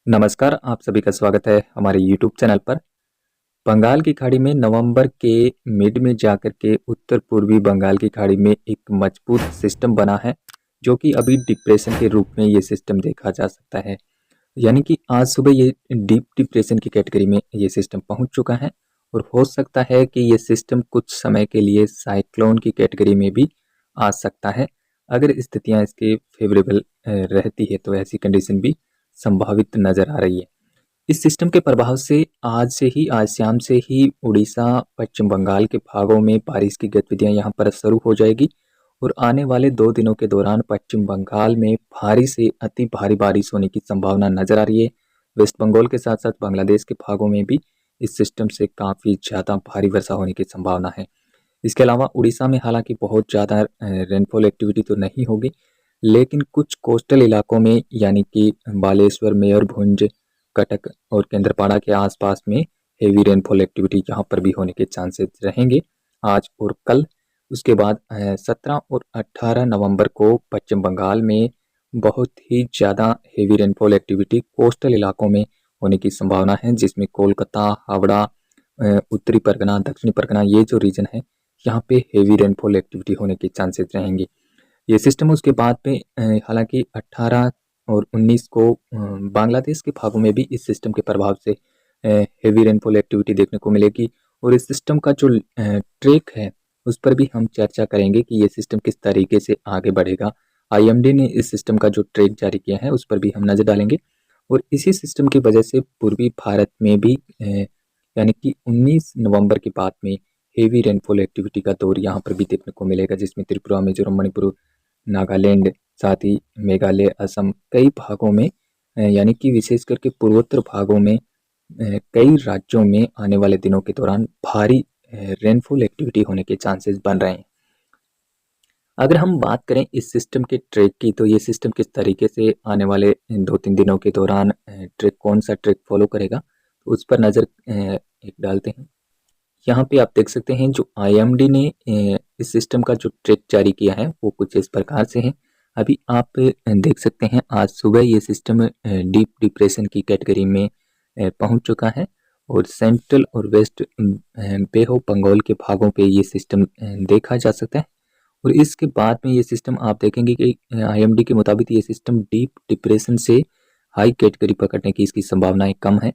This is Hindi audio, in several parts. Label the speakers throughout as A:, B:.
A: नमस्कार, आप सभी का स्वागत है हमारे यूट्यूब चैनल पर। बंगाल की खाड़ी में नवंबर के मिड में जाकर के उत्तर पूर्वी बंगाल की खाड़ी में एक मजबूत सिस्टम बना है, जो कि अभी डिप्रेशन के रूप में ये सिस्टम देखा जा सकता है। यानी कि आज सुबह ये डीप डिप्रेशन की कैटेगरी में ये सिस्टम पहुंच चुका है और हो सकता है कि ये सिस्टम कुछ समय के लिए साइक्लोन की कैटेगरी में भी आ सकता है। अगर स्थितियां इसके फेवरेबल रहती है तो ऐसी कंडीशन भी संभावित नजर आ रही है। इस सिस्टम के प्रभाव से आज शाम से ही उड़ीसा, पश्चिम बंगाल के भागों में बारिश की गतिविधियां यहां पर शुरू हो जाएगी और आने वाले 2 दिनों के दौरान पश्चिम बंगाल में भारी से अति भारी बारिश होने की संभावना नजर आ रही है। वेस्ट बंगाल के साथ साथ बांग्लादेश के भागों में भी इस सिस्टम से काफ़ी ज़्यादा भारी वर्षा होने की संभावना है। इसके अलावा उड़ीसा में हालांकि बहुत ज़्यादा रेनफॉल एक्टिविटी तो नहीं होगी, लेकिन कुछ कोस्टल इलाकों में यानी कि बालेश्वर, मयूरभंज, कटक और केंद्रपाड़ा के आसपास में हेवी रेनफॉल एक्टिविटी यहाँ पर भी होने के चांसेस रहेंगे आज और कल। उसके बाद 17 और 18 नवंबर को पश्चिम बंगाल में बहुत ही ज़्यादा हेवी रेनफॉल एक्टिविटी कोस्टल इलाकों में होने की संभावना है, जिसमें कोलकाता, हावड़ा, उत्तरी परगना, दक्षिणी परगना, ये जो रीजन है यहाँ पे हेवी रेनफॉल एक्टिविटी होने के चांसेस रहेंगे। ये सिस्टम उसके बाद में हालांकि 18 और 19 को बांग्लादेश के भागों में भी इस सिस्टम के प्रभाव से हेवी रेनफॉल एक्टिविटी देखने को मिलेगी और इस सिस्टम का जो ट्रैक है उस पर भी हम चर्चा करेंगे कि ये सिस्टम किस तरीके से आगे बढ़ेगा। आईएमडी ने इस सिस्टम का जो ट्रैक जारी किया है उस पर भी हम नज़र डालेंगे और इसी सिस्टम की वजह से पूर्वी भारत में भी यानी कि 19 नवंबर के बाद में हेवी रेनफॉल एक्टिविटी का दौर यहाँ पर भी देखने को मिलेगा, जिसमें त्रिपुरा, मिजोरम, मणिपुर, नागालैंड, साथ ही मेघालय, असम, कई भागों में यानी कि विशेष करके पूर्वोत्तर भागों में कई राज्यों में आने वाले दिनों के दौरान भारी रेनफॉल एक्टिविटी होने के चांसेस बन रहे हैं। अगर हम बात करें इस सिस्टम के ट्रैक की, तो ये सिस्टम किस तरीके से आने वाले 2-3 दिनों के दौरान ट्रैक कौन सा ट्रैक फॉलो करेगा, तो उस पर नज़र एक डालते हैं। यहाँ पे आप देख सकते हैं जो आईएमडी ने इस सिस्टम का जो ट्रैक जारी किया है वो कुछ इस प्रकार से है। अभी आप देख सकते हैं आज सुबह ये सिस्टम डीप डिप्रेशन की कैटेगरी में पहुंच चुका है और सेंट्रल और वेस्ट बे ऑफ बंगाल के भागों पे ये सिस्टम देखा जा सकता है और इसके बाद में ये सिस्टम आप देखेंगे कि आईएमडी के मुताबिक ये सिस्टम डीप डिप्रेशन से हाई कैटेगरी पकड़ने की इसकी संभावनाएं कम है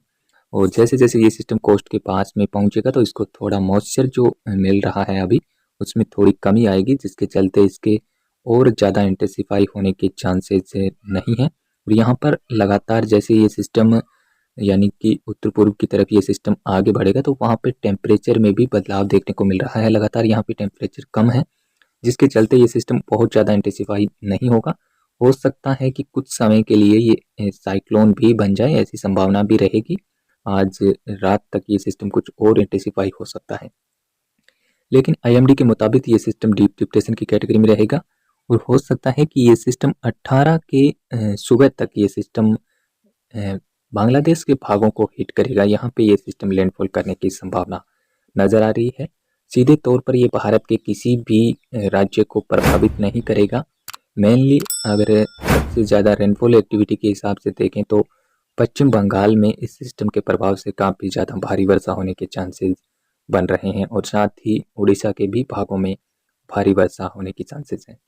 A: और जैसे जैसे ये सिस्टम कोस्ट के पास में पहुंचेगा तो इसको थोड़ा मॉइस्चर जो मिल रहा है अभी उसमें थोड़ी कमी आएगी, जिसके चलते इसके और ज़्यादा इंटेंसिफाई होने के चांसेस नहीं है। और यहाँ पर लगातार जैसे ये सिस्टम यानी कि उत्तर पूर्व की तरफ ये सिस्टम आगे बढ़ेगा तो वहाँ पे टेम्परेचर में भी बदलाव देखने को मिल रहा है। लगातार यहाँ पे टेम्परेचर कम है, जिसके चलते ये सिस्टम बहुत ज़्यादा इंटेंसिफाई नहीं होगा। हो सकता है कि कुछ समय के लिए ये साइक्लोन भी बन जाए, ऐसी संभावना भी रहेगी। आज रात तक ये सिस्टम कुछ और इंटेंसिफाई हो सकता है, लेकिन आईएमडी के मुताबिक ये सिस्टम डीप डिप्रेशन की कैटेगरी में रहेगा और हो सकता है कि ये सिस्टम 18 के सुबह तक ये सिस्टम बांग्लादेश के भागों को हिट करेगा। यहाँ पे ये सिस्टम लैंडफॉल करने की संभावना नजर आ रही है। सीधे तौर पर ये भारत के किसी भी राज्य को प्रभावित नहीं करेगा। मेनली अगर सबसे ज़्यादा रेनफॉल एक्टिविटी के हिसाब से देखें तो पश्चिम बंगाल में इस सिस्टम के प्रभाव से काफ़ी ज़्यादा भारी वर्षा होने के चांसेस बन रहे हैं और साथ ही उड़ीसा के भी भागों में भारी वर्षा होने की चांसेस हैं।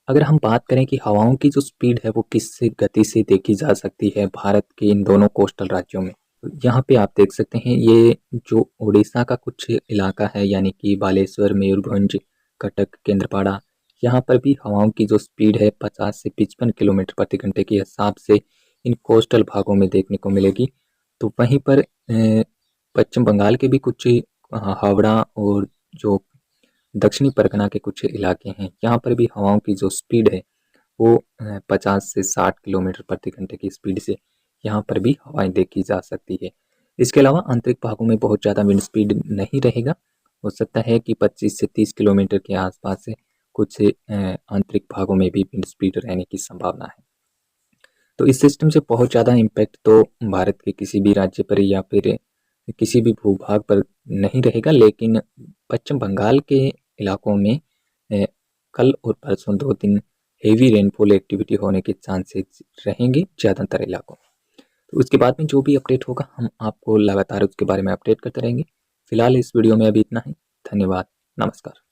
A: अगर हम बात करें कि हवाओं की जो स्पीड है वो किस गति से देखी जा सकती है भारत के इन दोनों कोस्टल राज्यों में, तो यहाँ पे आप देख सकते हैं ये जो उड़ीसा का कुछ इलाका है यानी कि बालेश्वर, मयूरभंज, कटक, केंद्रपाड़ा, यहाँ पर भी हवाओं की जो स्पीड है 50 से 55 किलोमीटर प्रति घंटे के हिसाब से इन कोस्टल भागों में देखने को मिलेगी। तो वहीं पर पश्चिम बंगाल के भी कुछ हावड़ा और जो दक्षिणी परगना के कुछ इलाके हैं यहाँ पर भी हवाओं की जो स्पीड है वो 50 से 60 किलोमीटर प्रति घंटे की स्पीड से यहाँ पर भी हवाएं देखी जा सकती है। इसके अलावा आंतरिक भागों में बहुत ज़्यादा विंड स्पीड नहीं रहेगा। हो सकता है कि 25 से 30 किलोमीटर के आसपास से कुछ आंतरिक भागों में भी विंड स्पीड रहने की संभावना है। तो इस सिस्टम से बहुत ज़्यादा इम्पैक्ट तो भारत के किसी भी राज्य पर या फिर किसी भी भूभाग पर नहीं रहेगा, लेकिन पश्चिम बंगाल के इलाकों में कल और परसों 2 दिन हेवी रेनफॉल एक्टिविटी होने के चांसेस रहेंगे ज़्यादातर इलाकों में। तो उसके बाद में जो भी अपडेट होगा हम आपको लगातार उसके बारे में अपडेट करते रहेंगे। फिलहाल इस वीडियो में अभी इतना ही। धन्यवाद। नमस्कार।